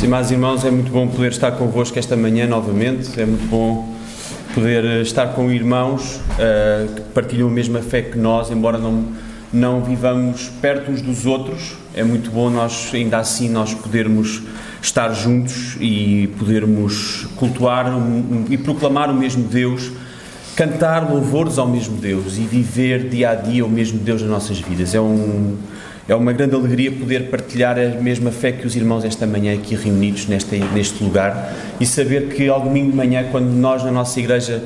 Estimados irmãos, é muito bom poder estar convosco esta manhã novamente, é muito bom poder estar com irmãos que partilham a mesma fé que nós, embora não vivamos perto uns dos outros. É muito bom nós, ainda assim, nós podermos estar juntos e podermos cultuar e proclamar o mesmo Deus, cantar louvores ao mesmo Deus e viver dia a dia o mesmo Deus nas nossas vidas. É uma grande alegria poder partilhar a mesma fé que os irmãos esta manhã aqui reunidos neste lugar e saber que ao domingo de manhã, quando nós na nossa igreja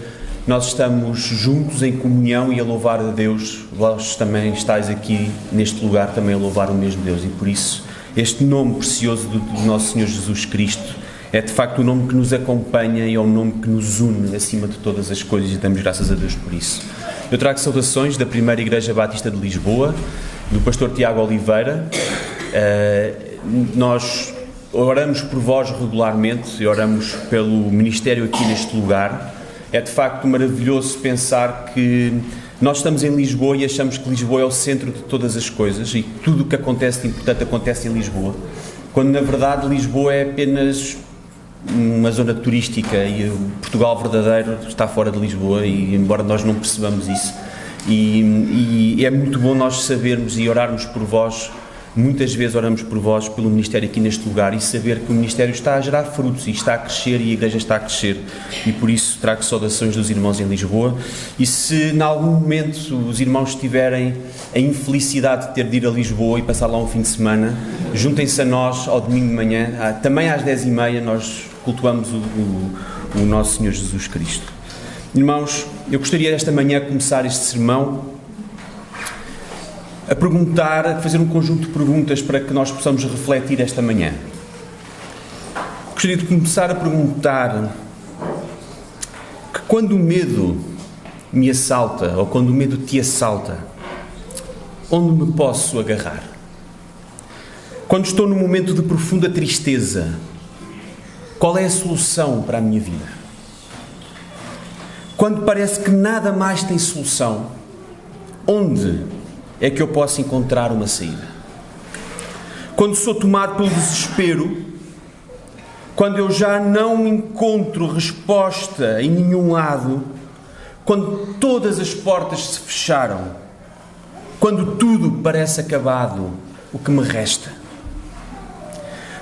nós estamos juntos em comunhão e a louvar a Deus, vós também estáis aqui neste lugar também a louvar o mesmo Deus, e por isso este nome precioso do nosso Senhor Jesus Cristo é de facto o nome que nos acompanha e é o nome que nos une acima de todas as coisas, e damos graças a Deus por isso. Eu trago saudações da Primeira Igreja Batista de Lisboa, do pastor Tiago Oliveira. Nós oramos por vós regularmente e oramos pelo ministério aqui neste lugar. É de facto maravilhoso pensar que nós estamos em Lisboa e achamos que Lisboa é o centro de todas as coisas e tudo o que acontece de importante acontece em Lisboa, quando na verdade Lisboa é apenas uma zona turística e o Portugal verdadeiro está fora de Lisboa, e embora nós não percebamos isso, e é muito bom nós sabermos e orarmos por vós. Muitas vezes oramos por vós, pelo ministério aqui neste lugar, e saber que o ministério está a gerar frutos e está a crescer e a igreja está a crescer, e por isso trago saudações dos irmãos em Lisboa. E se em algum momento os irmãos tiverem a infelicidade de ter de ir a Lisboa e passar lá um fim de semana, juntem-se a nós ao domingo de manhã, também às 10h30 nós cultuamos o nosso Senhor Jesus Cristo. Irmãos, eu gostaria esta manhã de começar este sermão a fazer um conjunto de perguntas para que nós possamos refletir esta manhã. Gostaria de começar a perguntar que quando o medo me assalta, ou quando o medo te assalta, onde me posso agarrar? Quando estou num momento de profunda tristeza, qual é a solução para a minha vida? Quando parece que nada mais tem solução, onde é que eu posso encontrar uma saída? Quando sou tomado pelo desespero, quando eu já não encontro resposta em nenhum lado, quando todas as portas se fecharam, quando tudo parece acabado, o que me resta?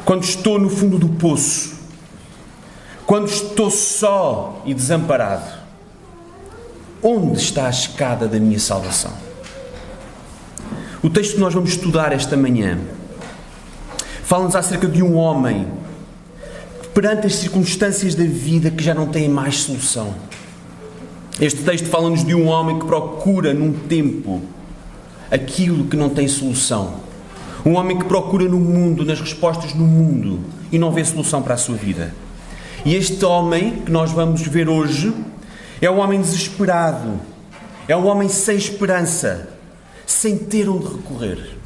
Quando estou no fundo do poço, quando estou só e desamparado, onde está a escada da minha salvação? O texto que nós vamos estudar esta manhã fala-nos acerca de um homem que, perante as circunstâncias da vida que já não tem mais solução. Este texto fala-nos de um homem que procura num tempo aquilo que não tem solução. Um homem que procura no mundo, nas respostas no mundo, e não vê solução para a sua vida. E este homem que nós vamos ver hoje é um homem desesperado, é um homem sem esperança, sem ter onde recorrer.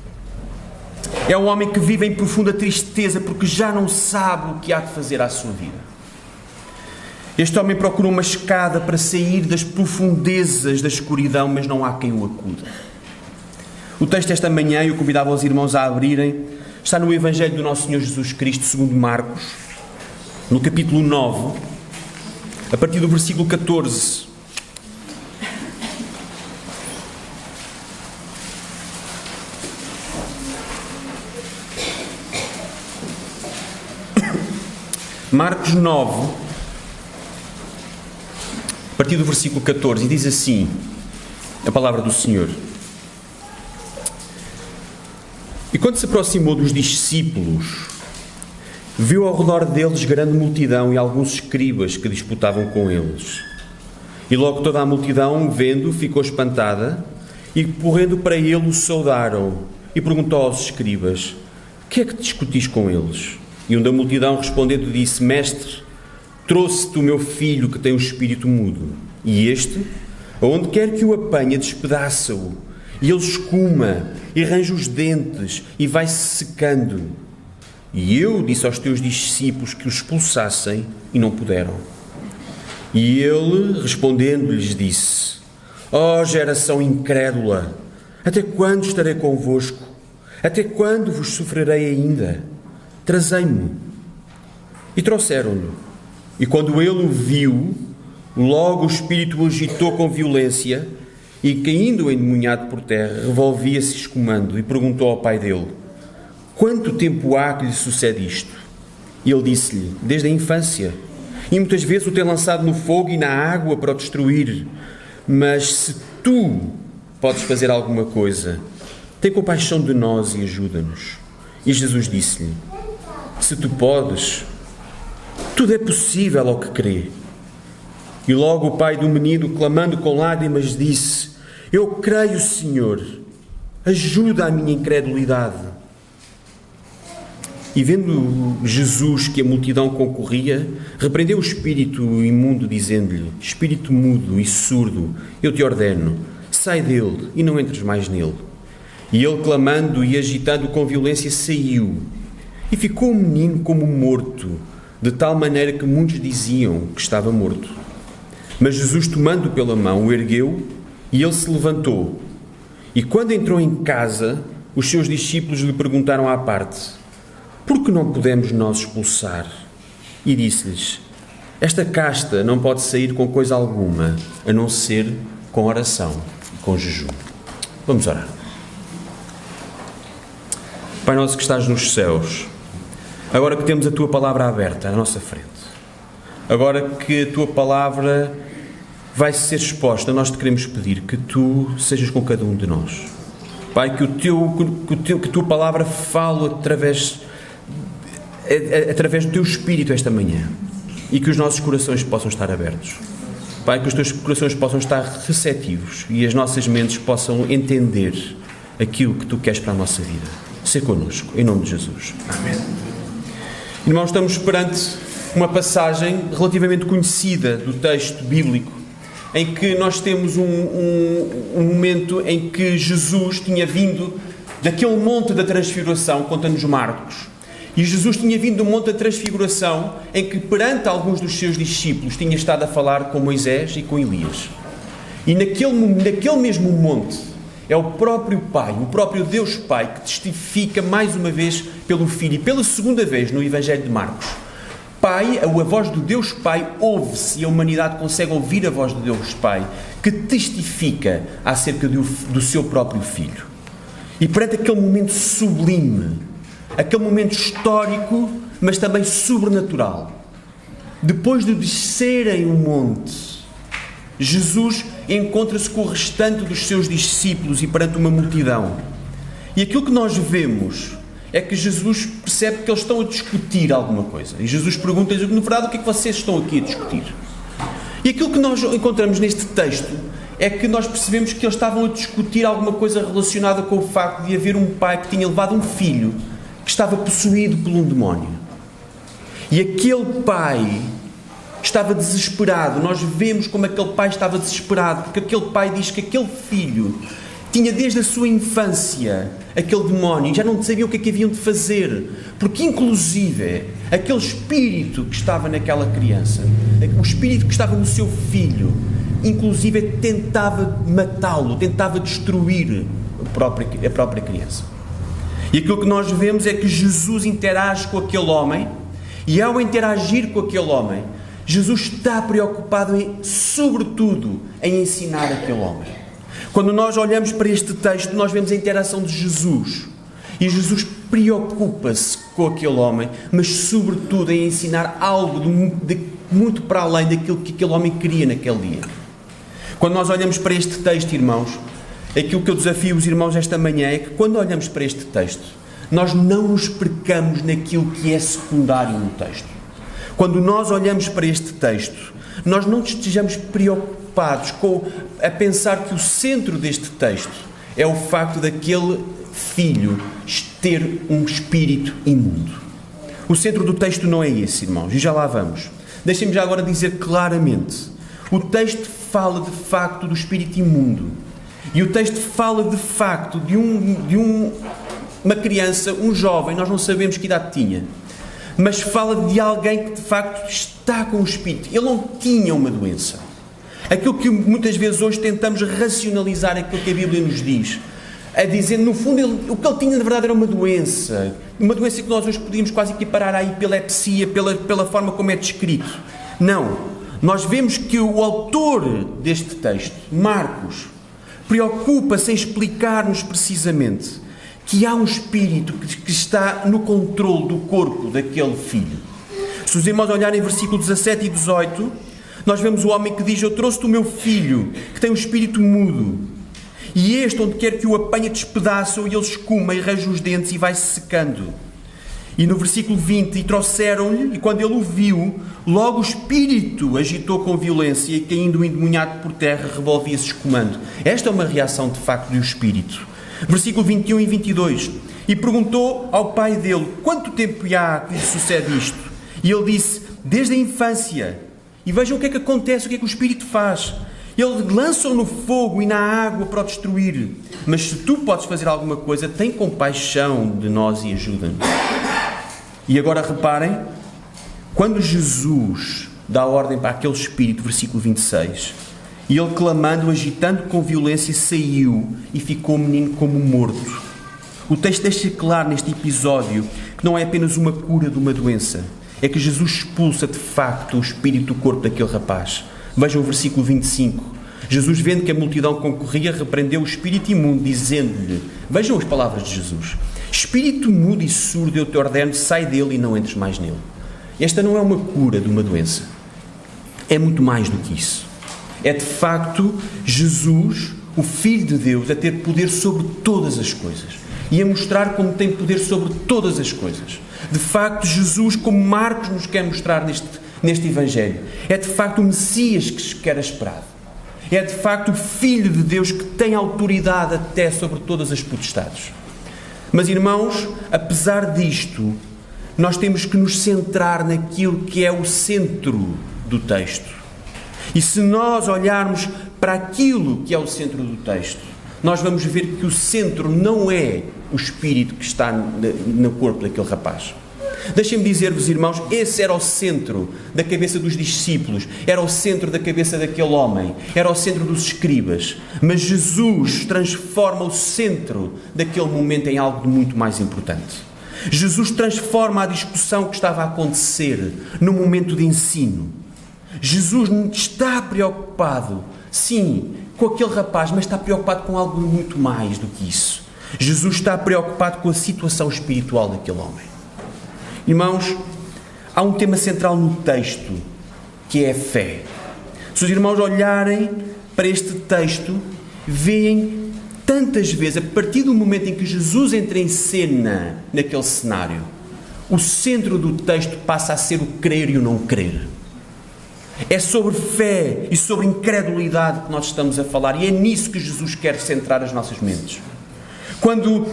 É um homem que vive em profunda tristeza porque já não sabe o que há de fazer à sua vida. Este homem procura uma escada para sair das profundezas da escuridão, mas não há quem o acuda. O texto esta manhã, eu convidava os irmãos a abrirem, está no Evangelho do nosso Senhor Jesus Cristo, segundo Marcos, no capítulo 9, a partir do versículo 14. Marcos 9, a partir do versículo 14, e diz assim a palavra do Senhor. E quando se aproximou dos discípulos, viu ao redor deles grande multidão e alguns escribas que disputavam com eles. E logo toda a multidão, vendo, ficou espantada, e correndo para ele o saudaram, e perguntou aos escribas: que é que discutis com eles? E um da multidão respondendo disse: Mestre, trouxe-te o meu filho que tem o espírito mudo, e este, aonde quer que o apanha, despedaça-o, e ele escuma, e arranja os dentes, e vai-se secando. E eu disse aos teus discípulos que o expulsassem, e não puderam. E ele, respondendo-lhes, disse: Ó geração incrédula, até quando estarei convosco? Até quando vos sofrerei ainda? Trazei-me. E trouxeram-no. E quando ele o viu, logo o espírito o agitou com violência e, caindo endemoniado por terra, revolvia-se escumando e perguntou ao pai dele: quanto tempo há que lhe sucede isto? E ele disse-lhe: desde a infância. E muitas vezes o tem lançado no fogo e na água para o destruir. Mas se tu podes fazer alguma coisa, tem compaixão de nós e ajuda-nos. E Jesus disse-lhe: se tu podes, tudo é possível ao que crê. E logo o pai do menino, clamando com lágrimas, disse: eu creio, Senhor, ajuda a minha incredulidade. E vendo Jesus que a multidão concorria, repreendeu o espírito imundo, dizendo-lhe: espírito mudo e surdo, eu te ordeno, sai dele e não entres mais nele. E ele, clamando e agitando com violência, saiu. E ficou o menino como morto, de tal maneira que muitos diziam que estava morto. Mas Jesus, tomando-o pela mão, o ergueu e ele se levantou. E quando entrou em casa, os seus discípulos lhe perguntaram à parte: por que não podemos nós expulsar? E disse-lhes: esta casta não pode sair com coisa alguma, a não ser com oração e com jejum. Vamos orar. Pai nosso que estás nos céus, agora que temos a Tua palavra aberta à nossa frente, agora que a Tua palavra vai ser exposta, nós te queremos pedir que Tu sejas com cada um de nós. Pai, que a Tua palavra fale através do Teu Espírito esta manhã e que os nossos corações possam estar abertos. Pai, que os Teus corações possam estar receptivos e as nossas mentes possam entender aquilo que Tu queres para a nossa vida. Sê connosco, em nome de Jesus. Amém. Irmãos, estamos perante uma passagem relativamente conhecida do texto bíblico, em que nós temos um momento em que Jesus tinha vindo daquele monte da transfiguração, conta-nos Marcos. E Jesus tinha vindo do monte da transfiguração, em que perante alguns dos seus discípulos tinha estado a falar com Moisés e com Elias. E naquele mesmo monte é o próprio Pai, o próprio Deus Pai, que testifica mais uma vez pelo Filho e pela segunda vez no Evangelho de Marcos. Pai, a voz do Deus Pai ouve-se e a humanidade consegue ouvir a voz do Deus Pai, que testifica acerca do seu próprio Filho. E perante aquele momento sublime, aquele momento histórico, mas também sobrenatural, depois de descerem o monte, Jesus encontra-se com o restante dos seus discípulos e perante uma multidão. E aquilo que nós vemos é que Jesus percebe que eles estão a discutir alguma coisa. E Jesus pergunta-lhes: na verdade, o que é que vocês estão aqui a discutir? E aquilo que nós encontramos neste texto é que nós percebemos que eles estavam a discutir alguma coisa relacionada com o facto de haver um pai que tinha levado um filho que estava possuído por um demónio. E aquele pai estava desesperado. Nós vemos como aquele pai estava desesperado, porque aquele pai diz que aquele filho tinha desde a sua infância aquele demónio e já não sabiam o que é que haviam de fazer, porque inclusive aquele espírito que estava naquela criança, o espírito que estava no seu filho, inclusive tentava matá-lo, tentava destruir a própria criança. E aquilo que nós vemos é que Jesus interage com aquele homem, e ao interagir com aquele homem, Jesus está preocupado, sobretudo, em ensinar aquele homem. Quando nós olhamos para este texto, nós vemos a interação de Jesus. E Jesus preocupa-se com aquele homem, mas sobretudo em ensinar algo de muito para além daquilo que aquele homem queria naquele dia. Quando nós olhamos para este texto, irmãos, aquilo que eu desafio os irmãos esta manhã é que quando olhamos para este texto, nós não nos percamos naquilo que é secundário no texto. Quando nós olhamos para este texto, nós não estejamos preocupados a pensar que o centro deste texto é o facto daquele filho ter um espírito imundo. O centro do texto não é esse, irmãos, e já lá vamos. Deixem-me já agora dizer claramente. O texto fala de facto do espírito imundo. E o texto fala de facto de uma criança, um jovem, nós não sabemos que idade tinha, mas fala de alguém que de facto está com o espírito. Ele não tinha uma doença. Aquilo que muitas vezes hoje tentamos racionalizar aquilo que a Bíblia nos diz. a dizer, no fundo, o que ele tinha na verdade era uma doença que nós hoje podíamos quase equiparar à epilepsia pela forma como é descrito. Não, nós vemos que o autor deste texto, Marcos, preocupa-se em explicar-nos precisamente que há um espírito que está no controle do corpo daquele filho. Se os irmãos olharem versículos 17 e 18, nós vemos o homem que diz: eu trouxe-te o meu filho, que tem um espírito mudo, e este, onde quer que o apanha, despedaça-o, e ele escuma e range os dentes e vai-se secando. E no versículo 20, e trouxeram-lhe, e quando ele o viu, logo o espírito agitou com violência, e caindo endemoniado por terra, revolvia-se escumando. Esta é uma reação, de facto, do espírito. Versículo 21 e 22. E perguntou ao pai dele: quanto tempo há que lhe sucede isto? E ele disse: desde a infância. E vejam o que é que acontece, o que é que o espírito faz. Ele lança-o no fogo e na água para o destruir. Mas se tu podes fazer alguma coisa, tem compaixão de nós e ajuda-nos. E agora reparem, quando Jesus dá ordem para aquele espírito, versículo 26, e ele clamando, agitando com violência, saiu e ficou o menino como morto. O texto deixa claro neste episódio que não é apenas uma cura de uma doença, é que Jesus expulsa de facto o espírito do corpo daquele rapaz. Vejam o versículo 25. Jesus, vendo que a multidão concorria, repreendeu o espírito imundo, dizendo-lhe, vejam as palavras de Jesus: espírito mudo e surdo, eu te ordeno, sai dele e não entres mais nele. Esta não é uma cura de uma doença. É muito mais do que isso. É de facto Jesus, o Filho de Deus, a ter poder sobre todas as coisas e a mostrar como tem poder sobre todas as coisas. De facto, Jesus, como Marcos nos quer mostrar neste Evangelho, é de facto o Messias que era esperado. É de facto o Filho de Deus que tem autoridade até sobre todas as potestades. Mas, irmãos, apesar disto, nós temos que nos centrar naquilo que é o centro do texto. E se nós olharmos para aquilo que é o centro do texto, nós vamos ver que o centro não é o espírito que está no corpo daquele rapaz. Deixem-me dizer-vos, irmãos, esse era o centro da cabeça dos discípulos, era o centro da cabeça daquele homem, era o centro dos escribas. Mas Jesus transforma o centro daquele momento em algo de muito mais importante. Jesus transforma a discussão que estava a acontecer no momento de ensino. Jesus está preocupado, sim, com aquele rapaz, mas está preocupado com algo muito mais do que isso. Jesus está preocupado com a situação espiritual daquele homem. Irmãos, há um tema central no texto, que é a fé. Se os irmãos olharem para este texto, veem tantas vezes, a partir do momento em que Jesus entra em cena naquele cenário, o centro do texto passa a ser o crer e o não crer. É sobre fé e sobre incredulidade que nós estamos a falar, e é nisso que Jesus quer centrar as nossas mentes. Quando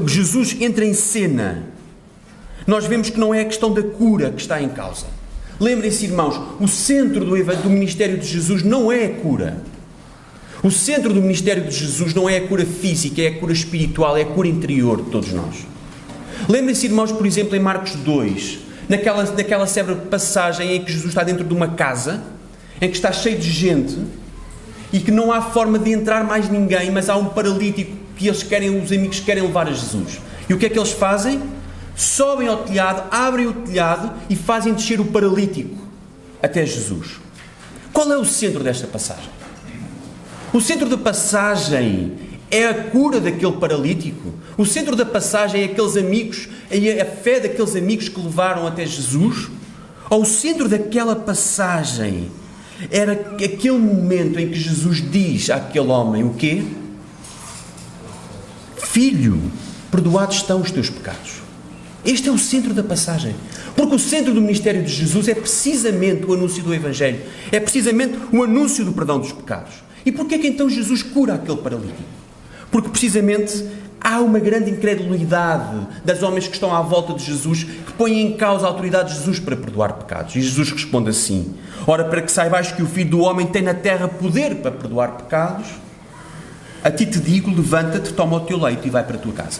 Jesus entra em cena, nós vemos que não é a questão da cura que está em causa. Lembrem-se, irmãos, o centro do ministério de Jesus não é a cura. O centro do ministério de Jesus não é a cura física, é a cura espiritual, é a cura interior de todos nós. Lembrem-se, irmãos, por exemplo, em Marcos 2, naquela célebre passagem em que Jesus está dentro de uma casa, em que está cheio de gente, e que não há forma de entrar mais ninguém, mas há um paralítico que os amigos querem levar a Jesus. E o que é que eles fazem? Sobem ao telhado, abrem o telhado e fazem descer o paralítico até Jesus. Qual é o centro desta passagem? O centro da passagem é a cura daquele paralítico. O centro da passagem é aqueles amigos, é a fé daqueles amigos que levaram até Jesus. Ou o centro daquela passagem era aquele momento em que Jesus diz àquele homem o quê? Filho, perdoados estão os teus pecados. Este é o centro da passagem. Porque o centro do ministério de Jesus é precisamente o anúncio do Evangelho. É precisamente o anúncio do perdão dos pecados. E porquê é que então Jesus cura aquele paralítico? Porque precisamente há uma grande incredulidade das homens que estão à volta de Jesus, que põem em causa a autoridade de Jesus para perdoar pecados. E Jesus responde assim: ora, para que saibais que o Filho do Homem tem na terra poder para perdoar pecados, a ti te digo, levanta-te, toma o teu leito e vai para a tua casa.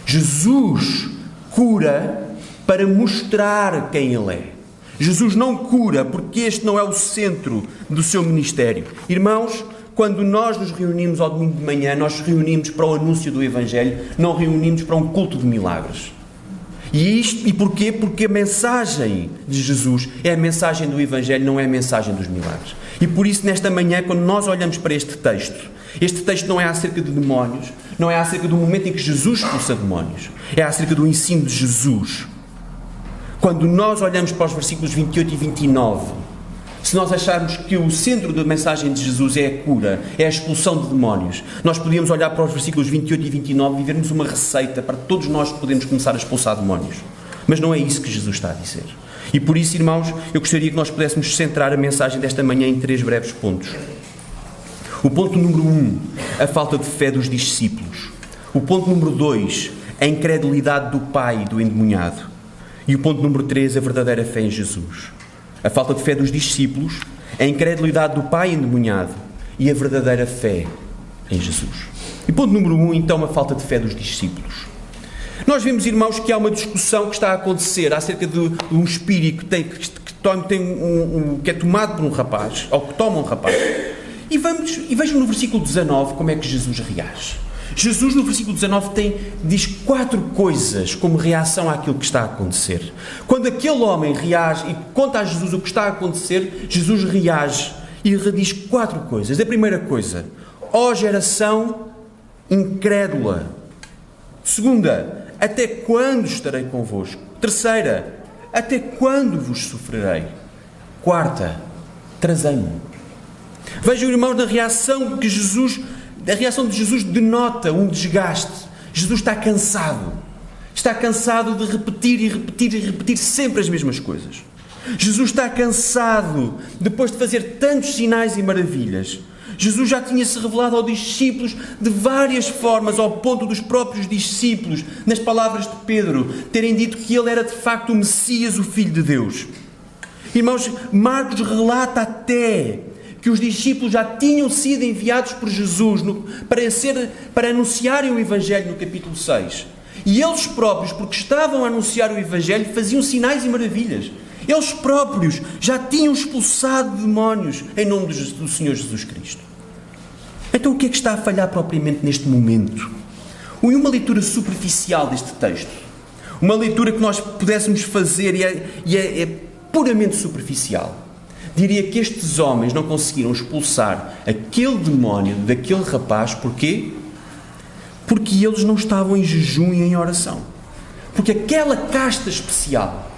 Jesus cura para mostrar quem Ele é. Jesus não cura porque este não é o centro do seu ministério. Irmãos, quando nós nos reunimos ao domingo de manhã, nós nos reunimos para o anúncio do Evangelho, não reunimos para um culto de milagres. E porquê? Porque a mensagem de Jesus é a mensagem do Evangelho, não é a mensagem dos milagres. E por isso, nesta manhã, quando nós olhamos para este texto não é acerca de demónios, não é acerca do momento em que Jesus expulsa demónios, é acerca do ensino de Jesus. Quando nós olhamos para os versículos 28 e 29, se nós acharmos que o centro da mensagem de Jesus é a cura, é a expulsão de demónios, nós podíamos olhar para os versículos 28 e 29 e vermos uma receita para todos nós podermos começar a expulsar demónios. Mas não é isso que Jesus está a dizer. E por isso, irmãos, eu gostaria que nós pudéssemos centrar a mensagem desta manhã em 3 breves pontos. O ponto número 1, a falta de fé dos discípulos. O ponto número 2, a incredulidade do pai e do endemoniado. E o ponto número 3, a verdadeira fé em Jesus. A falta de fé dos discípulos, a incredulidade do pai endemoniado e a verdadeira fé em Jesus. E ponto número 1, então, a falta de fé dos discípulos. Nós vemos, irmãos, que há uma discussão que está a acontecer acerca de um espírito que é tomado por um rapaz, ou que toma um rapaz. E vejam no versículo 19 como é que Jesus reage. Jesus, no versículo 19, diz 4 coisas como reação àquilo que está a acontecer. Quando aquele homem reage e conta a Jesus o que está a acontecer, Jesus reage e diz 4 coisas. A primeira coisa, ó geração incrédula. Segunda, até quando estarei convosco? Terceira, até quando vos sofrerei? Quarta, trazei-me. Vejam, irmãos, a reação de Jesus denota um desgaste. Jesus está cansado. Está cansado de repetir e repetir e repetir sempre as mesmas coisas. Jesus está cansado depois de fazer tantos sinais e maravilhas. Jesus já tinha-se revelado aos discípulos de várias formas, ao ponto dos próprios discípulos, nas palavras de Pedro, terem dito que ele era de facto o Messias, o Filho de Deus. Irmãos, Marcos relata até que os discípulos já tinham sido enviados por Jesus para anunciarem o Evangelho no capítulo 6. E eles próprios, porque estavam a anunciar o Evangelho, faziam sinais e maravilhas. Eles próprios já tinham expulsado demónios em nome do Senhor Jesus Cristo. Então o que é que está a falhar propriamente neste momento? E uma leitura superficial deste texto, uma leitura que nós pudéssemos fazer e é puramente superficial, diria que estes homens não conseguiram expulsar aquele demónio daquele rapaz. Porquê? Porque eles não estavam em jejum e em oração. Porque aquela casta especial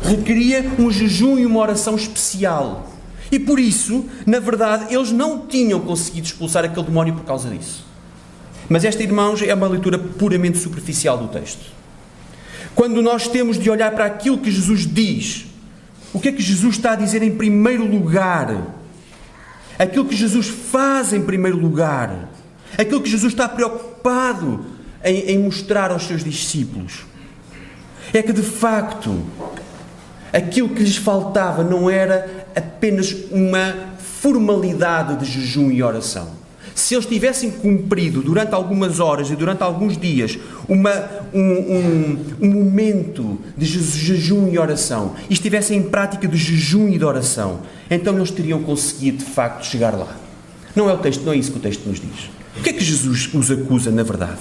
requeria um jejum e uma oração especial. E por isso, na verdade, eles não tinham conseguido expulsar aquele demónio por causa disso. Mas esta, irmãos, é uma leitura puramente superficial do texto. Quando nós temos de olhar para aquilo que Jesus diz, o que é que Jesus está a dizer em primeiro lugar? Aquilo que Jesus faz em primeiro lugar. Aquilo que Jesus está preocupado em mostrar aos seus discípulos. É que, de facto, aquilo que lhes faltava não era apenas uma formalidade de jejum e oração. Se eles tivessem cumprido durante algumas horas e durante alguns dias um momento de jejum e oração e estivessem em prática de jejum e de oração, então eles teriam conseguido de facto chegar lá. Não é isso que o texto nos diz. O que é que Jesus os acusa na verdade?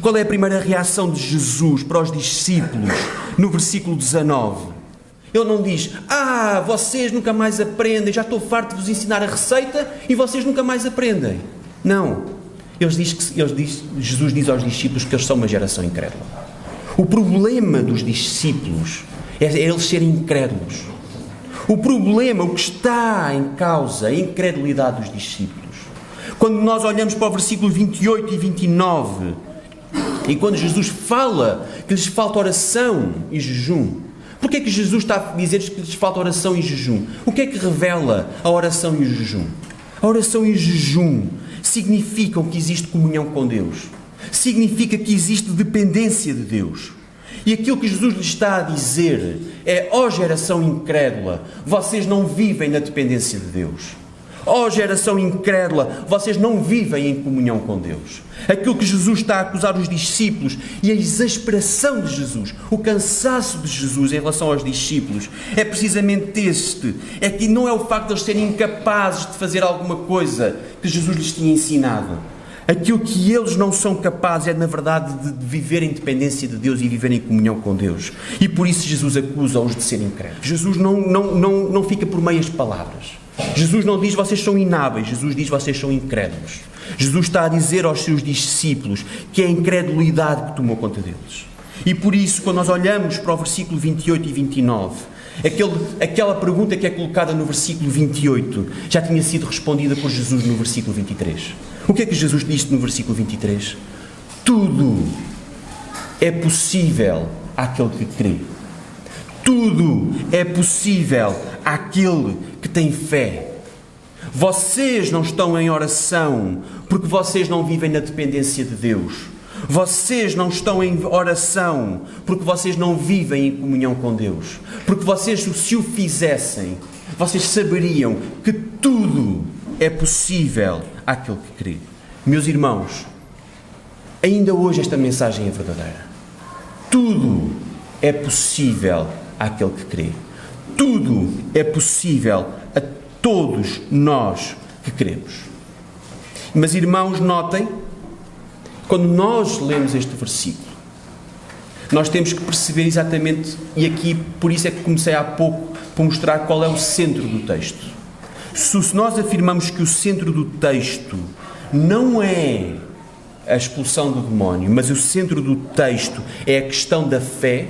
Qual é a primeira reação de Jesus para os discípulos no versículo 19? Ele não diz, vocês nunca mais aprendem, já estou farto de vos ensinar a receita e vocês nunca mais aprendem. Não. Jesus diz aos discípulos que eles são uma geração incrédula. O problema dos discípulos é eles serem incrédulos. O problema, o que está em causa, é a incredulidade dos discípulos. Quando nós olhamos para o versículo 28 e 29, e quando Jesus fala que lhes falta oração e jejum, porquê é que Jesus está a dizer-lhes que lhes falta oração e jejum? O que é que revela a oração e o jejum? A oração e o jejum significam que existe comunhão com Deus. Significa que existe dependência de Deus. E aquilo que Jesus lhes está a dizer é, ó geração incrédula, vocês não vivem na dependência de Deus. Ó geração incrédula, vocês não vivem em comunhão com Deus. Aquilo que Jesus está a acusar os discípulos e a exasperação de Jesus, o cansaço de Jesus em relação aos discípulos, é precisamente este. É que não é o facto de eles serem incapazes de fazer alguma coisa que Jesus lhes tinha ensinado. Aquilo que eles não são capazes é, na verdade, de viver em dependência de Deus e viver em comunhão com Deus. E por isso Jesus acusa-os de serem incrédulos. Jesus não fica por meias palavras. Jesus não diz vocês são inábeis, Jesus diz vocês são incrédulos. Jesus está a dizer aos seus discípulos que é a incredulidade que tomou conta deles. E por isso, quando nós olhamos para o versículo 28 e 29, aquela pergunta que é colocada no versículo 28 já tinha sido respondida por Jesus no versículo 23. O que é que Jesus disse no versículo 23? Tudo é possível àquele que crê. Tudo é possível àquele que tem fé. Vocês não estão em oração porque vocês não vivem na dependência de Deus. Vocês não estão em oração porque vocês não vivem em comunhão com Deus. Porque vocês, se o fizessem, vocês saberiam que tudo é possível àquele que crê. Meus irmãos, ainda hoje esta mensagem é verdadeira. Tudo é possível àquele que crê. Tudo é possível a todos nós que cremos. Mas, irmãos, notem, quando nós lemos este versículo, nós temos que perceber exatamente, e aqui por isso é que comecei há pouco por mostrar qual é o centro do texto. Se nós afirmamos que o centro do texto não é a expulsão do demónio, mas o centro do texto é a questão da fé,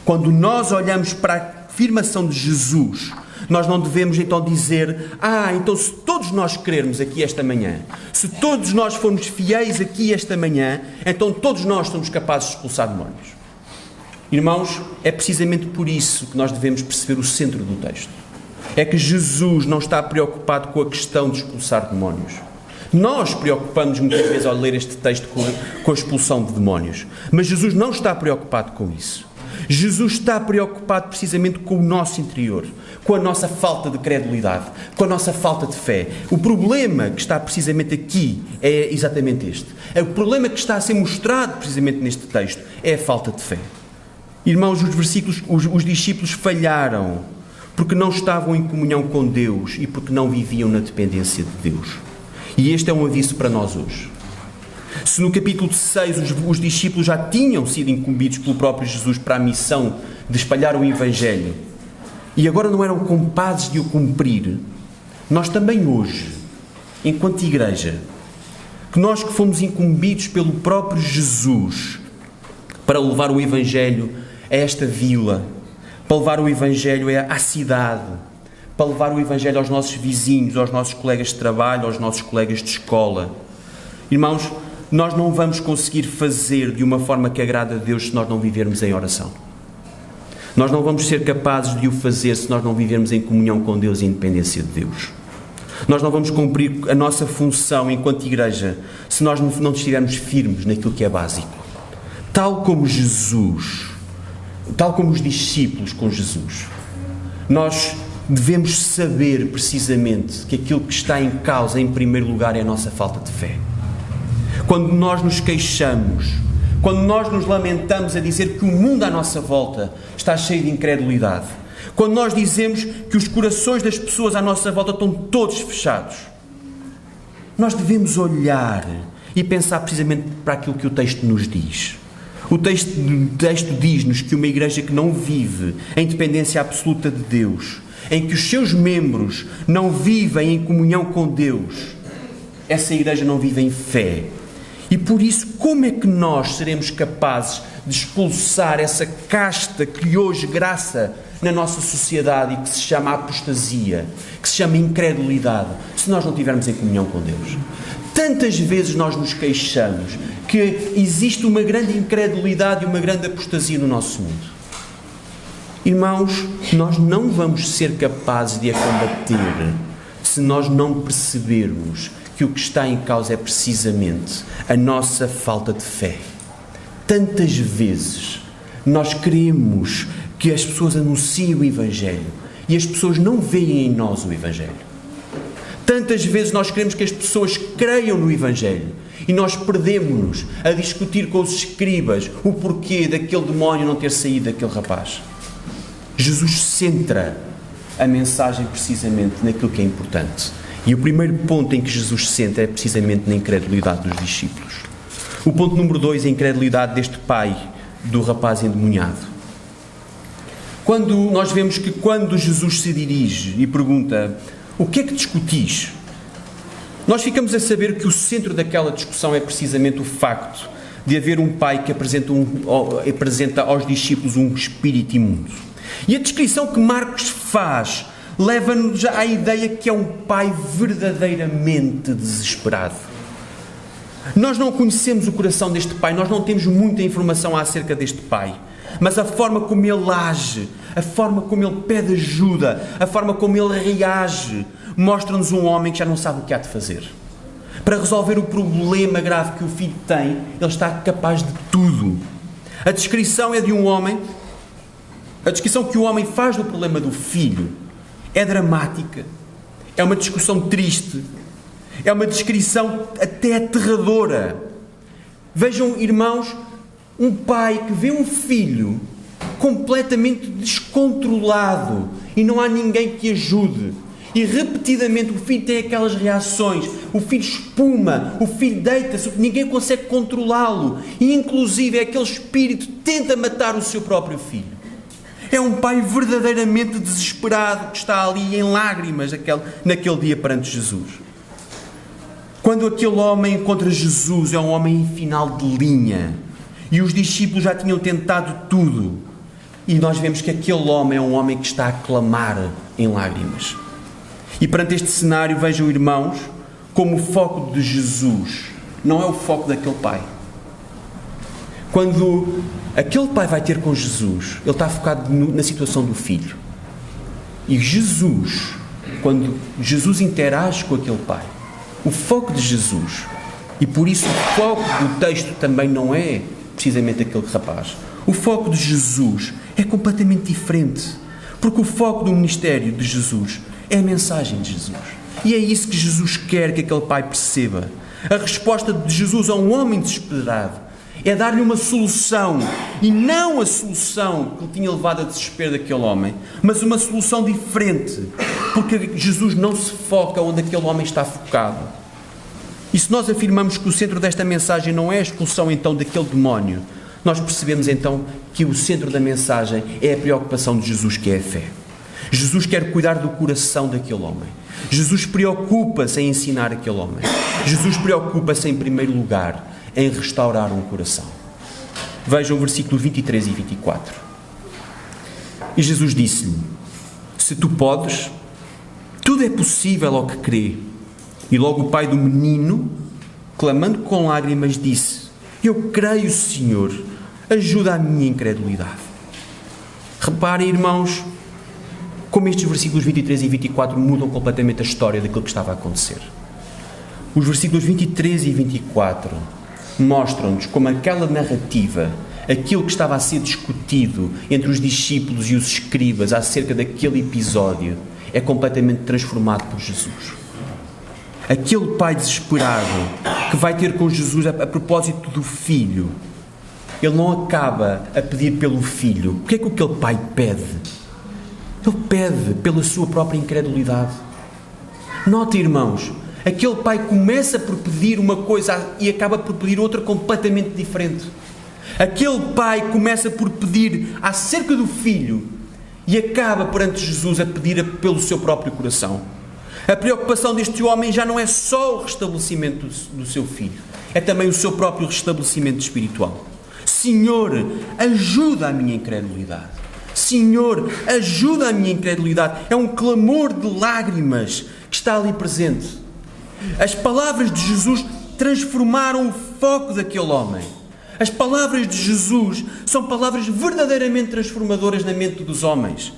quando nós olhamos para a afirmação de Jesus, nós não devemos então dizer, então se todos nós crermos aqui esta manhã, se todos nós formos fiéis aqui esta manhã, então todos nós somos capazes de expulsar demónios. Irmãos, é precisamente por isso que nós devemos perceber o centro do texto. É que Jesus não está preocupado com a questão de expulsar demónios. Nós preocupamos muitas vezes ao ler este texto com a expulsão de demónios, mas Jesus não está preocupado com isso. Jesus está preocupado precisamente com o nosso interior, com a nossa falta de credulidade, com a nossa falta de fé. O problema que está precisamente aqui é exatamente este. O problema que está a ser mostrado precisamente neste texto é a falta de fé. Irmãos, os discípulos falharam porque não estavam em comunhão com Deus e porque não viviam na dependência de Deus. E este é um aviso para nós hoje. Se no capítulo 6 os discípulos já tinham sido incumbidos pelo próprio Jesus para a missão de espalhar o Evangelho e agora não eram capazes de o cumprir, nós também hoje, enquanto igreja, que nós que fomos incumbidos pelo próprio Jesus para levar o Evangelho a esta vila, para levar o Evangelho à cidade, para levar o Evangelho aos nossos vizinhos, aos nossos colegas de trabalho, aos nossos colegas de escola. Irmãos, nós não vamos conseguir fazer de uma forma que agrada a Deus se nós não vivermos em oração. Nós não vamos ser capazes de o fazer se nós não vivermos em comunhão com Deus e em dependência de Deus. Nós não vamos cumprir a nossa função enquanto igreja se nós não estivermos firmes naquilo que é básico. Tal como Jesus, tal como os discípulos com Jesus, nós devemos saber precisamente que aquilo que está em causa, em primeiro lugar, é a nossa falta de fé. Quando nós nos queixamos, quando nós nos lamentamos a dizer que o mundo à nossa volta está cheio de incredulidade, quando nós dizemos que os corações das pessoas à nossa volta estão todos fechados, nós devemos olhar e pensar precisamente para aquilo que o texto nos diz. O texto diz-nos que uma igreja que não vive em dependência absoluta de Deus, em que os seus membros não vivem em comunhão com Deus, essa igreja não vive em fé. E por isso, como é que nós seremos capazes de expulsar essa casta que hoje graça na nossa sociedade e que se chama apostasia, que se chama incredulidade, se nós não estivermos em comunhão com Deus? Tantas vezes nós nos queixamos que existe uma grande incredulidade e uma grande apostasia no nosso mundo. Irmãos, nós não vamos ser capazes de a combater se nós não percebermos que o que está em causa é precisamente a nossa falta de fé. Tantas vezes nós queremos que as pessoas anunciem o Evangelho e as pessoas não veem em nós o Evangelho. Tantas vezes nós queremos que as pessoas creiam no Evangelho e nós perdemos-nos a discutir com os escribas o porquê daquele demónio não ter saído daquele rapaz. Jesus centra a mensagem precisamente naquilo que é importante. E o primeiro ponto em que Jesus centra é precisamente na incredulidade dos discípulos. O ponto número 2 é a incredulidade deste pai do rapaz endemoniado. Quando nós vemos que quando Jesus se dirige e pergunta: o que é que discutis? Nós ficamos a saber que o centro daquela discussão é precisamente o facto de haver um pai que apresenta aos discípulos um espírito imundo. E a descrição que Marcos faz leva-nos à ideia que é um pai verdadeiramente desesperado. Nós não conhecemos o coração deste pai, nós não temos muita informação acerca deste pai, mas a forma como ele age, a forma como ele pede ajuda, a forma como ele reage, mostra-nos um homem que já não sabe o que há de fazer. Para resolver o problema grave que o filho tem, ele está capaz de tudo. A descrição é de um homem, a descrição que o homem faz do problema do filho é dramática, é uma discussão triste, é uma descrição até aterradora. Vejam, irmãos, um pai que vê um filho completamente descontrolado e não há ninguém que ajude. E repetidamente o filho tem aquelas reações, o filho espuma, o filho deita-se, ninguém consegue controlá-lo. E inclusive aquele espírito tenta matar o seu próprio filho. É um pai verdadeiramente desesperado que está ali em lágrimas naquele dia perante Jesus. Quando aquele homem encontra Jesus, é um homem em final de linha. E os discípulos já tinham tentado tudo. E nós vemos que aquele homem é um homem que está a clamar em lágrimas. E perante este cenário, vejam, irmãos, como o foco de Jesus não é o foco daquele pai. Quando aquele pai vai ter com Jesus, ele está focado na situação do filho. E Jesus, quando Jesus interage com aquele pai, o foco de Jesus, e por isso o foco do texto também não é precisamente aquele rapaz. O foco de Jesus é completamente diferente, porque o foco do ministério de Jesus é a mensagem de Jesus. E é isso que Jesus quer que aquele pai perceba. A resposta de Jesus a um homem desesperado é dar-lhe uma solução, e não a solução que lhe tinha levado a desespero daquele homem, mas uma solução diferente, porque Jesus não se foca onde aquele homem está focado. E se nós afirmamos que o centro desta mensagem não é a expulsão então daquele demónio, nós percebemos então que o centro da mensagem é a preocupação de Jesus, que é a fé. Jesus quer cuidar do coração daquele homem. Jesus preocupa-se em ensinar aquele homem. Jesus preocupa-se em primeiro lugar em restaurar um coração. Vejam o versículo 23 e 24. E Jesus disse-lhe: se tu podes, tudo é possível ao que crê. E logo o pai do menino, clamando com lágrimas, disse: eu creio, Senhor, ajuda a minha incredulidade. Reparem, irmãos, como estes versículos 23 e 24 mudam completamente a história daquilo que estava a acontecer. Os versículos 23 e 24 mostram-nos como aquela narrativa, aquilo que estava a ser discutido entre os discípulos e os escribas acerca daquele episódio, é completamente transformado por Jesus. Aquele pai desesperado que vai ter com Jesus a propósito do filho, ele não acaba a pedir pelo filho. O que é que aquele pai pede? Ele pede pela sua própria incredulidade. Notem, irmãos, aquele pai começa por pedir uma coisa e acaba por pedir outra completamente diferente. Aquele pai começa por pedir acerca do filho e acaba perante Jesus a pedir pelo seu próprio coração. A preocupação deste homem já não é só o restabelecimento do seu filho, é também o seu próprio restabelecimento espiritual. Senhor, ajuda a minha incredulidade. Senhor, ajuda a minha incredulidade. É um clamor de lágrimas que está ali presente. As palavras de Jesus transformaram o foco daquele homem. As palavras de Jesus são palavras verdadeiramente transformadoras na mente dos homens.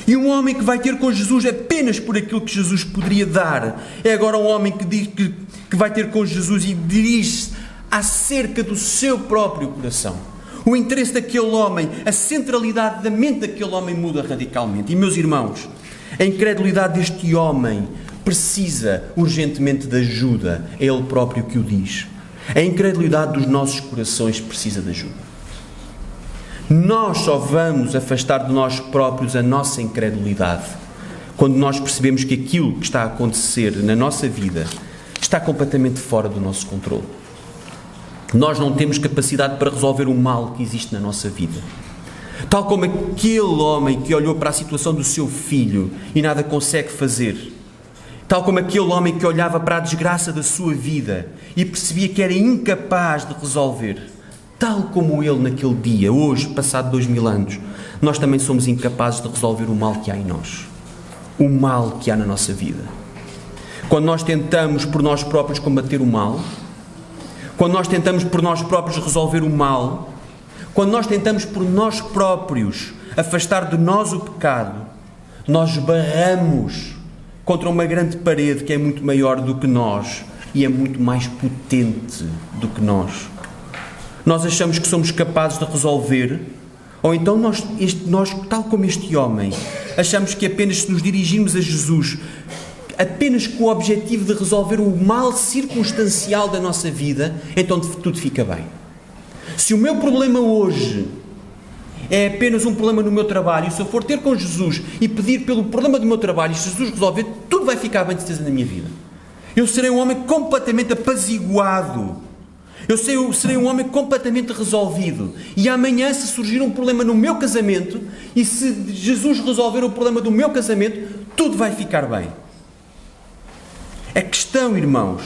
E um homem que vai ter com Jesus apenas por aquilo que Jesus poderia dar, é agora um homem que diz que vai ter com Jesus e dirige-se acerca do seu próprio coração. O interesse daquele homem, a centralidade da mente daquele homem muda radicalmente. E, meus irmãos, a incredulidade deste homem precisa urgentemente de ajuda, é Ele próprio que o diz. A incredulidade dos nossos corações precisa de ajuda. Nós só vamos afastar de nós próprios a nossa incredulidade quando nós percebemos que aquilo que está a acontecer na nossa vida está completamente fora do nosso controle. Nós não temos capacidade para resolver o mal que existe na nossa vida. Tal como aquele homem que olhou para a situação do seu filho e nada consegue fazer. Tal como aquele homem que olhava para a desgraça da sua vida e percebia que era incapaz de resolver. Tal como ele naquele dia, hoje, passado 2000 anos, nós também somos incapazes de resolver o mal que há em nós. O mal que há na nossa vida. Quando nós tentamos por nós próprios combater o mal, quando nós tentamos por nós próprios resolver o mal, quando nós tentamos por nós próprios afastar de nós o pecado, nós esbarramos contra uma grande parede que é muito maior do que nós e é muito mais potente do que nós. Nós achamos que somos capazes de resolver, ou então nós, tal como este homem, achamos que apenas se nos dirigirmos a Jesus, apenas com o objetivo de resolver o mal circunstancial da nossa vida, então tudo fica bem. Se o meu problema hoje é apenas um problema no meu trabalho, e se eu for ter com Jesus e pedir pelo problema do meu trabalho, e se Jesus resolver, tudo vai ficar bem de certeza na minha vida. Eu serei um homem completamente apaziguado. Eu serei um homem completamente resolvido. E amanhã, se surgir um problema no meu casamento, e se Jesus resolver o problema do meu casamento, tudo vai ficar bem. A questão, irmãos,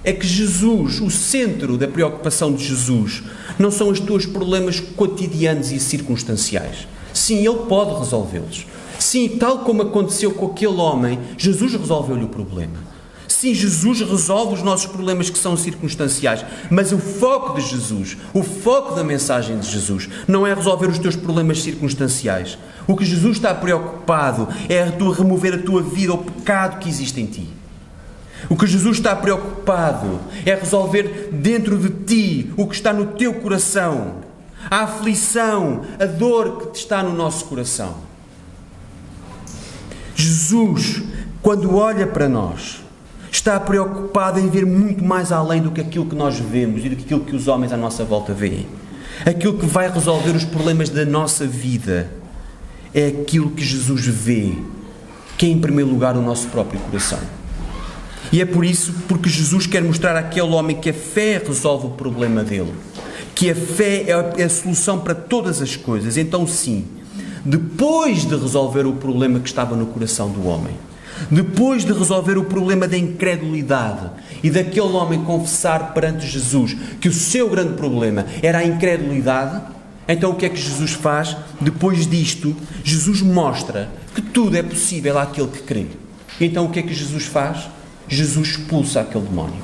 é que Jesus, o centro da preocupação de Jesus, não são os teus problemas cotidianos e circunstanciais. Sim, Ele pode resolvê-los. Sim, tal como aconteceu com aquele homem, Jesus resolveu-lhe o problema. Sim, Jesus resolve os nossos problemas que são circunstanciais, mas o foco de Jesus, o foco da mensagem de Jesus, não é resolver os teus problemas circunstanciais. O que Jesus está preocupado é remover a tua vida, o pecado que existe em ti. O que Jesus está preocupado é resolver dentro de ti o que está no teu coração, a aflição, a dor que está no nosso coração. Jesus, quando olha para nós, está preocupado em ver muito mais além do que aquilo que nós vemos e do que aquilo que os homens à nossa volta veem. Aquilo que vai resolver os problemas da nossa vida é aquilo que Jesus vê, que é em primeiro lugar o nosso próprio coração. E é por isso, porque Jesus quer mostrar àquele homem que a fé resolve o problema dele, que a fé é a solução para todas as coisas. Então sim, depois de resolver o problema que estava no coração do homem, depois de resolver o problema da incredulidade e daquele homem confessar perante Jesus que o seu grande problema era a incredulidade, então o que é que Jesus faz? Depois disto, Jesus mostra que tudo é possível àquele que crê. Então o que é que Jesus faz? Jesus expulsa aquele demónio.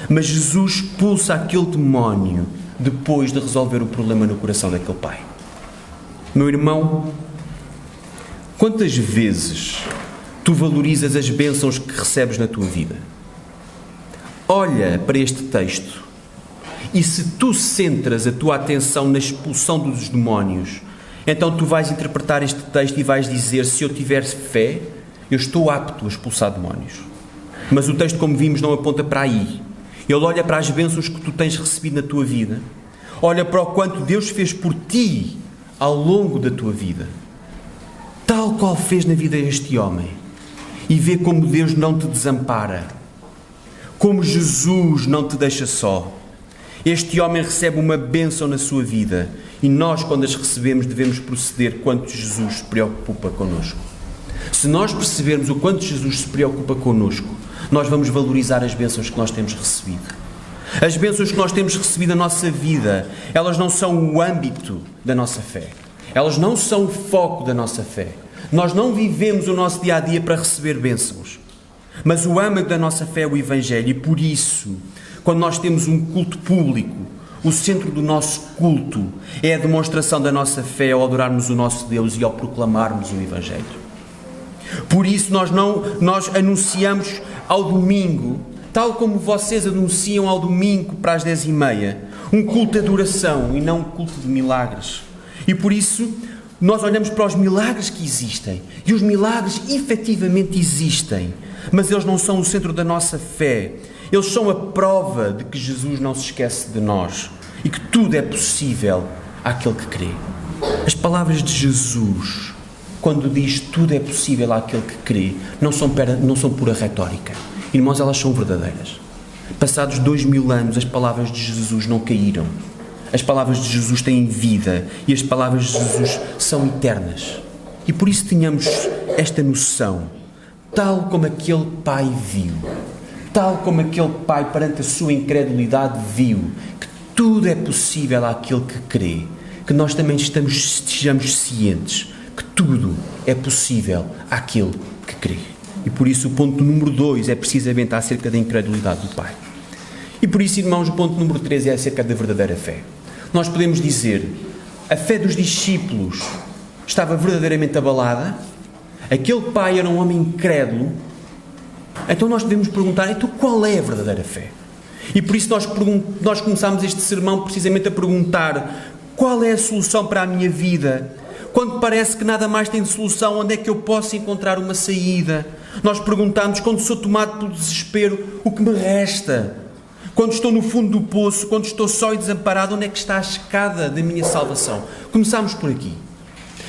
Mas Jesus expulsa aquele demónio depois de resolver o problema no coração daquele pai. Meu irmão, quantas vezes tu valorizas as bênçãos que recebes na tua vida? Olha para este texto e se tu centras a tua atenção na expulsão dos demónios, então tu vais interpretar este texto e vais dizer: se eu tiver fé, eu estou apto a expulsar demónios. Mas o texto, como vimos, não aponta para aí. Ele olha para as bênçãos que tu tens recebido na tua vida, olha para o quanto Deus fez por ti ao longo da tua vida, tal qual fez na vida deste homem, e vê como Deus não te desampara, como Jesus não te deixa só. Este homem recebe uma bênção na sua vida e nós, quando as recebemos, devemos proceder quanto Jesus se preocupa connosco. Se nós percebermos o quanto Jesus se preocupa connosco, nós vamos valorizar as bênçãos que nós temos recebido. As bênçãos que nós temos recebido na nossa vida, elas não são o âmbito da nossa fé. Elas não são o foco da nossa fé. Nós não vivemos o nosso dia-a-dia para receber bênçãos. Mas o âmbito da nossa fé é o Evangelho. E por isso, quando nós temos um culto público, o centro do nosso culto é a demonstração da nossa fé ao adorarmos o nosso Deus e ao proclamarmos o Evangelho. Por isso nós anunciamos ao domingo, tal como vocês anunciam ao domingo para as 10h30, um culto de adoração e não um culto de milagres. E por isso, nós olhamos para os milagres que existem, e os milagres efetivamente existem, mas eles não são o centro da nossa fé. Eles são a prova de que Jesus não se esquece de nós e que tudo é possível àquele que crê. As palavras de Jesus, quando diz tudo é possível àquele que crê, não são pura retórica. Irmãos, elas são verdadeiras. Passados 2000 anos, as palavras de Jesus não caíram. As palavras de Jesus têm vida e as palavras de Jesus são eternas. E por isso tenhamos esta noção, tal como aquele pai viu, tal como aquele pai perante a sua incredulidade viu, que tudo é possível àquele que crê, que nós também estejamos cientes que tudo é possível àquele que crê. E por isso o ponto número 2 é precisamente acerca da incredulidade do pai. E por isso, irmãos, o ponto número 3 é acerca da verdadeira fé. Nós podemos dizer, a fé dos discípulos estava verdadeiramente abalada, aquele pai era um homem incrédulo, então nós devemos perguntar, então qual é a verdadeira fé? E por isso nós começámos este sermão precisamente a perguntar, qual é a solução para a minha vida? Quando parece que nada mais tem solução, onde é que eu posso encontrar uma saída? Nós perguntamos, quando sou tomado pelo desespero, o que me resta? Quando estou no fundo do poço, quando estou só e desamparado, onde é que está a escada da minha salvação? Começámos por aqui.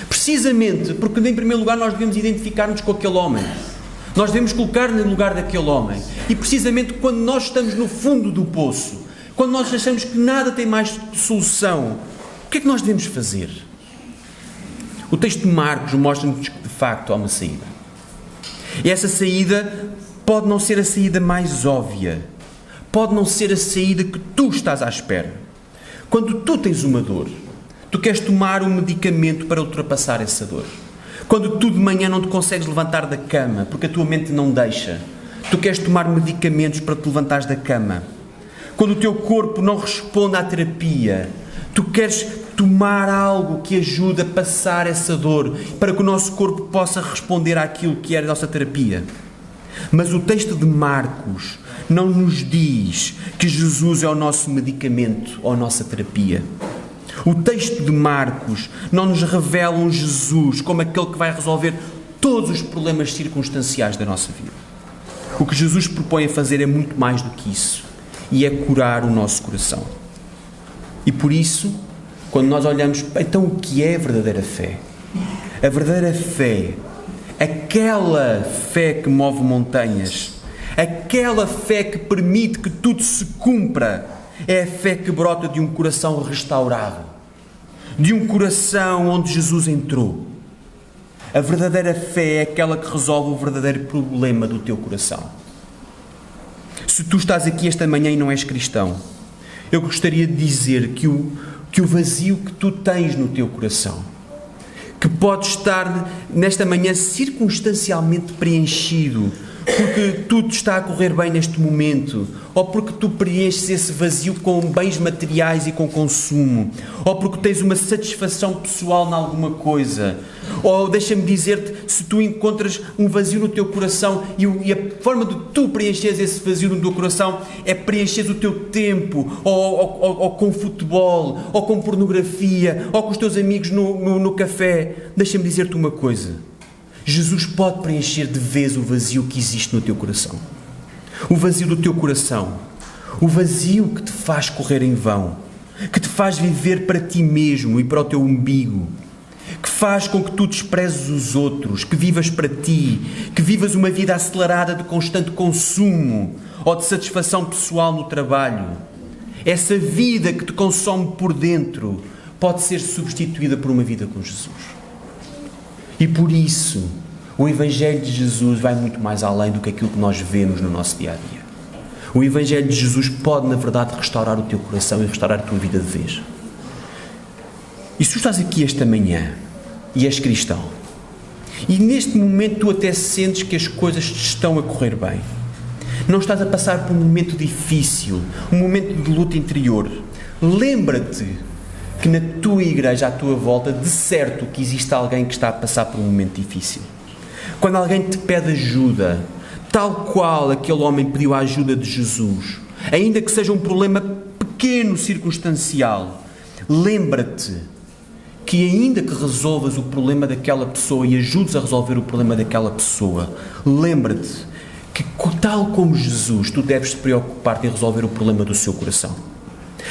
Precisamente porque, em primeiro lugar, nós devemos identificar-nos com aquele homem. Nós devemos colocar-nos no lugar daquele homem. E precisamente quando nós estamos no fundo do poço, quando nós achamos que nada tem mais solução, o que é que nós devemos fazer? O texto de Marcos mostra-nos que, de facto, há uma saída. E essa saída pode não ser a saída mais óbvia. Pode não ser a saída que tu estás à espera. Quando tu tens uma dor, tu queres tomar um medicamento para ultrapassar essa dor. Quando tu de manhã não te consegues levantar da cama, porque a tua mente não deixa, tu queres tomar medicamentos para te levantares da cama. Quando o teu corpo não responde à terapia, tu queres tomar algo que ajude a passar essa dor, para que o nosso corpo possa responder àquilo que é a nossa terapia. Mas o texto de Marcos não nos diz que Jesus é o nosso medicamento ou a nossa terapia. O texto de Marcos não nos revela um Jesus como aquele que vai resolver todos os problemas circunstanciais da nossa vida. O que Jesus propõe a fazer é muito mais do que isso, e é curar o nosso coração. E por isso, quando nós olhamos, então o que é a verdadeira fé? A verdadeira fé, aquela fé que move montanhas, aquela fé que permite que tudo se cumpra, é a fé que brota de um coração restaurado, de um coração onde Jesus entrou. A verdadeira fé é aquela que resolve o verdadeiro problema do teu coração. Se tu estás aqui esta manhã e não és cristão, eu gostaria de dizer que o vazio que tu tens no teu coração, que pode estar nesta manhã circunstancialmente preenchido, porque tudo está a correr bem neste momento, ou porque tu preenches esse vazio com bens materiais e com consumo, ou porque tens uma satisfação pessoal em alguma coisa, ou deixa-me dizer-te, se tu encontras um vazio no teu coração e a forma de tu preencheres esse vazio no teu coração é preencheres o teu tempo, ou com futebol, ou com pornografia, ou com os teus amigos no café, deixa-me dizer-te uma coisa. Jesus pode preencher de vez o vazio que existe no teu coração. O vazio do teu coração. O vazio que te faz correr em vão. Que te faz viver para ti mesmo e para o teu umbigo. Que faz com que tu desprezes os outros. Que vivas para ti. Que vivas uma vida acelerada de constante consumo ou de satisfação pessoal no trabalho. Essa vida que te consome por dentro pode ser substituída por uma vida com Jesus. E por isso, o Evangelho de Jesus vai muito mais além do que aquilo que nós vemos no nosso dia-a-dia. O Evangelho de Jesus pode, na verdade, restaurar o teu coração e restaurar a tua vida de vez. E se tu estás aqui esta manhã e és cristão, e neste momento tu até sentes que as coisas te estão a correr bem, não estás a passar por um momento difícil, um momento de luta interior, lembra-te que na tua igreja, à tua volta, de certo que existe alguém que está a passar por um momento difícil. Quando alguém te pede ajuda, tal qual aquele homem pediu a ajuda de Jesus, ainda que seja um problema pequeno, circunstancial, lembra-te que ainda que resolvas o problema daquela pessoa e ajudes a resolver o problema daquela pessoa, lembra-te que, tal como Jesus, tu deves te preocupar-te em resolver o problema do seu coração.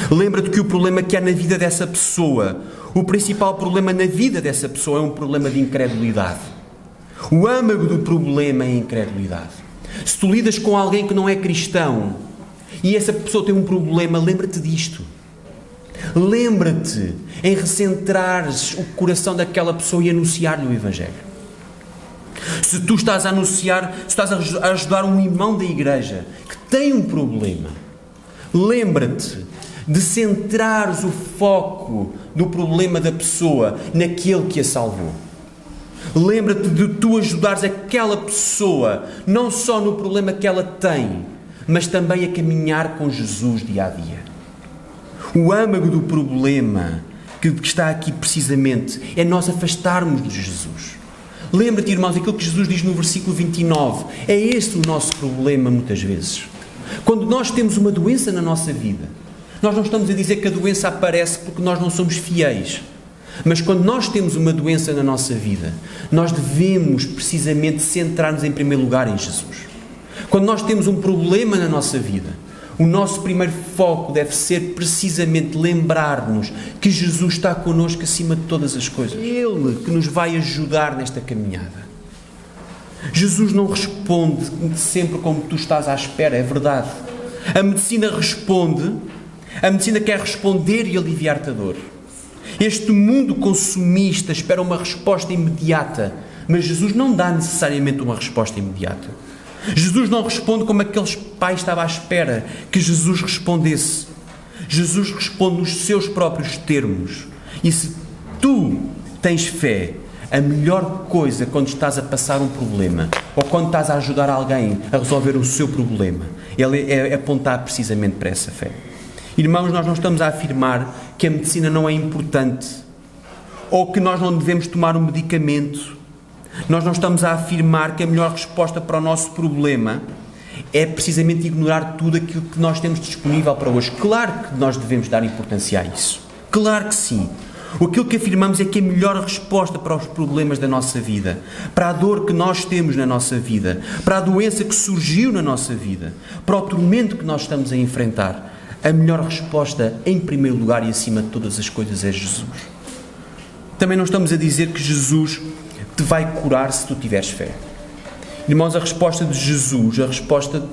Lembra-te que o problema que há na vida dessa pessoa, o principal problema na vida dessa pessoa é um problema de incredulidade. O âmago do problema é a incredulidade. Se tu lidas com alguém que não é cristão e essa pessoa tem um problema, lembra-te disto. Lembra-te em recentrares o coração daquela pessoa e anunciar-lhe o Evangelho. Se tu estás a anunciar, se estás a ajudar um irmão da igreja que tem um problema, lembra-te de centrares o foco do problema da pessoa naquele que a salvou. Lembra-te de tu ajudares aquela pessoa, não só no problema que ela tem, mas também a caminhar com Jesus dia a dia. O âmago do problema que está aqui precisamente é nós afastarmos de Jesus. Lembra-te, irmãos, aquilo que Jesus diz no versículo 29. É este o nosso problema muitas vezes. Quando nós temos uma doença na nossa vida, nós não estamos a dizer que a doença aparece porque nós não somos fiéis. Mas quando nós temos uma doença na nossa vida, nós devemos precisamente centrar-nos em primeiro lugar em Jesus. Quando nós temos um problema na nossa vida, o nosso primeiro foco deve ser precisamente lembrar-nos que Jesus está connosco acima de todas as coisas. É Ele que nos vai ajudar nesta caminhada. Jesus não responde sempre como tu estás à espera, é verdade. A medicina responde, a medicina quer responder e aliviar-te a dor. Este mundo consumista espera uma resposta imediata, mas Jesus não dá necessariamente uma resposta imediata. Jesus não responde como aqueles pais estavam à espera que Jesus respondesse. Jesus responde nos seus próprios termos. E se tu tens fé, a melhor coisa quando estás a passar um problema ou quando estás a ajudar alguém a resolver o seu problema, é apontar precisamente para essa fé. Irmãos, nós não estamos a afirmar que a medicina não é importante ou que nós não devemos tomar um medicamento. Nós não estamos a afirmar que a melhor resposta para o nosso problema é precisamente ignorar tudo aquilo que nós temos disponível para hoje. Claro que nós devemos dar importância a isso. Claro que sim. Aquilo que afirmamos é que a melhor resposta para os problemas da nossa vida, para a dor que nós temos na nossa vida, para a doença que surgiu na nossa vida, para o tormento que nós estamos a enfrentar, a melhor resposta, em primeiro lugar e acima de todas as coisas, é Jesus. Também não estamos a dizer que Jesus te vai curar se tu tiveres fé. Irmãos, a resposta de Jesus, a resposta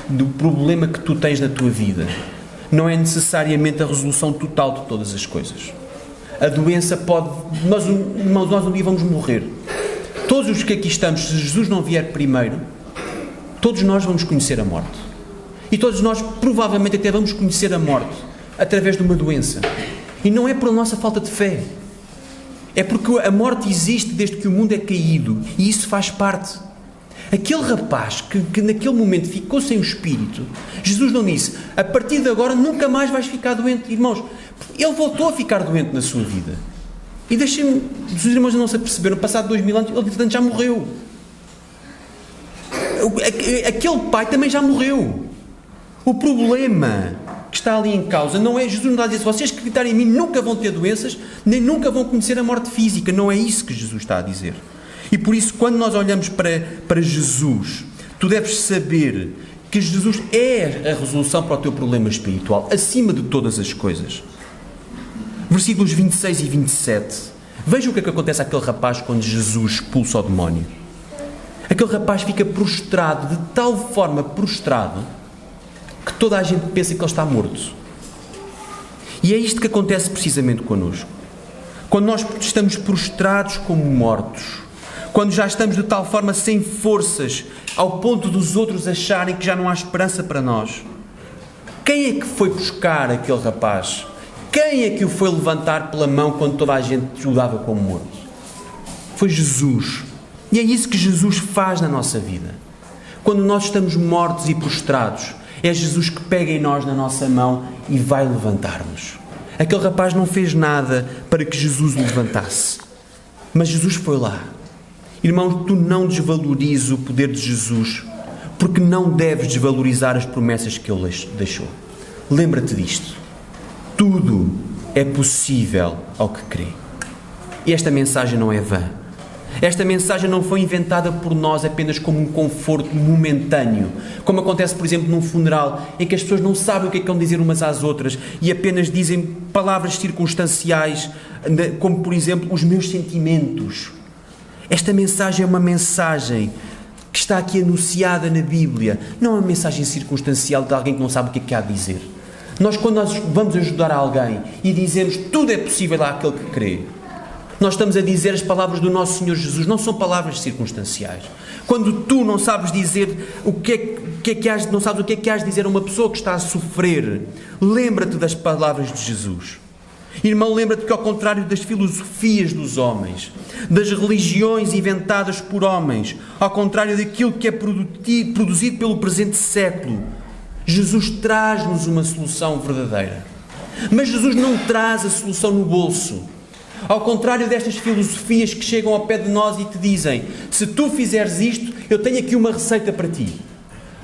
do problema que tu tens na tua vida, não é necessariamente a resolução total de todas as coisas. A doença pode... Nós um dia vamos morrer. Todos os que aqui estamos, se Jesus não vier primeiro, todos nós vamos conhecer a morte. E todos nós provavelmente até vamos conhecer a morte através de uma doença. E não é por nossa falta de fé. É porque a morte existe desde que o mundo é caído. E isso faz parte. Aquele rapaz que naquele momento ficou sem o espírito, Jesus não disse, a partir de agora nunca mais vais ficar doente. Irmãos, ele voltou a ficar doente na sua vida. E deixem-me, os irmãos não se aperceberam, passado 2000 anos, ele portanto já morreu. Aquele pai também já morreu. O problema que está ali em causa não é, Jesus não está a dizer, se vocês acreditarem em mim nunca vão ter doenças, nem nunca vão conhecer a morte física. Não é isso que Jesus está a dizer. E por isso, quando nós olhamos para Jesus, tu deves saber que Jesus é a resolução para o teu problema espiritual, acima de todas as coisas. Versículos 26 e 27. Vejam o que é que acontece àquele rapaz quando Jesus expulsa o demónio. Aquele rapaz fica prostrado, de tal forma prostrado, que toda a gente pensa que ele está morto. E é isto que acontece precisamente connosco. Quando nós estamos prostrados como mortos, quando já estamos de tal forma sem forças, ao ponto dos outros acharem que já não há esperança para nós. Quem é que foi buscar aquele rapaz? Quem é que o foi levantar pela mão quando toda a gente o dava como morto? Foi Jesus. E é isso que Jesus faz na nossa vida. Quando nós estamos mortos e prostrados, é Jesus que pega em nós na nossa mão e vai levantar-nos. Aquele rapaz não fez nada para que Jesus o levantasse. Mas Jesus foi lá. Irmão, tu não desvalorizes o poder de Jesus, porque não deves desvalorizar as promessas que Ele deixou. Lembra-te disto. Tudo é possível ao que crê. E esta mensagem não é vã. Esta mensagem não foi inventada por nós apenas como um conforto momentâneo, como acontece, por exemplo, num funeral, em que as pessoas não sabem o que é que vão dizer umas às outras e apenas dizem palavras circunstanciais, como, por exemplo, os meus sentimentos. Esta mensagem é uma mensagem que está aqui anunciada na Bíblia, não é uma mensagem circunstancial de alguém que não sabe o que há a dizer. Quando nós vamos ajudar alguém e dizemos tudo é possível àquele que crê, nós estamos a dizer as palavras do nosso Senhor Jesus, não são palavras circunstanciais. Quando tu não sabes dizer não sabes o que é que has de dizer a uma pessoa que está a sofrer, lembra-te das palavras de Jesus. Irmão, lembra-te que ao contrário das filosofias dos homens, das religiões inventadas por homens, ao contrário daquilo que é produzido pelo presente século, Jesus traz-nos uma solução verdadeira. Mas Jesus não traz a solução no bolso. Ao contrário destas filosofias que chegam ao pé de nós e te dizem: se tu fizeres isto, eu tenho aqui uma receita para ti.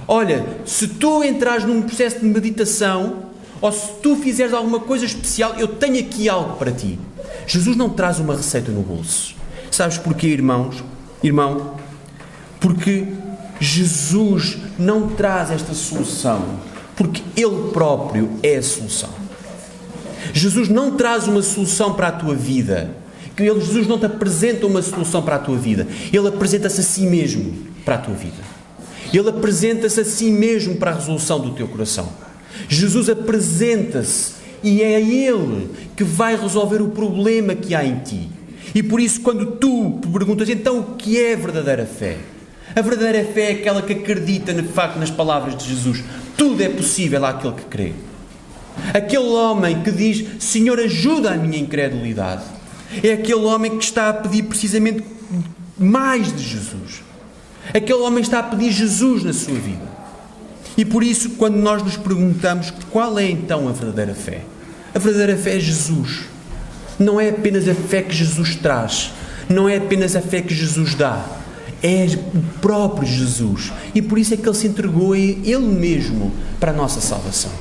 Olha, se tu entrares num processo de meditação, ou se tu fizeres alguma coisa especial, eu tenho aqui algo para ti. Jesus não traz uma receita no bolso. Sabes porquê, irmão? Porque Jesus não traz esta solução, porque Ele próprio é a solução. Jesus não traz uma solução para a tua vida. Jesus não te apresenta uma solução para a tua vida. Ele apresenta-se a si mesmo para a tua vida. Ele apresenta-se a si mesmo para a resolução do teu coração. Jesus apresenta-se e é Ele que vai resolver o problema que há em ti. E por isso, quando tu perguntas, então o que é a verdadeira fé? A verdadeira fé é aquela que acredita, de facto, nas palavras de Jesus. Tudo é possível àquele que crê. Aquele homem que diz: Senhor, ajuda a minha incredulidade, é aquele homem que está a pedir precisamente mais de Jesus. Aquele homem está a pedir Jesus na sua vida. E por isso, quando nós nos perguntamos qual é então a verdadeira fé, a verdadeira fé é Jesus. Não é apenas a fé que Jesus traz, não é apenas a fé que Jesus dá, é o próprio Jesus. E por isso é que Ele se entregou a Ele mesmo para a nossa salvação.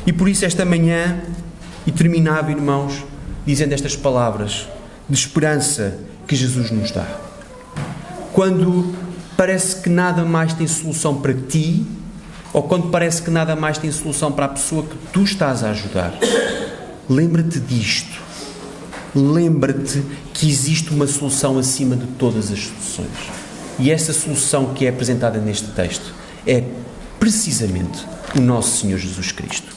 E por isso esta manhã, e terminava, irmãos, dizendo estas palavras de esperança que Jesus nos dá. Quando parece que nada mais tem solução para ti, ou quando parece que nada mais tem solução para a pessoa que tu estás a ajudar, lembra-te disto. Lembra-te que existe uma solução acima de todas as soluções. E essa solução que é apresentada neste texto é precisamente o nosso Senhor Jesus Cristo.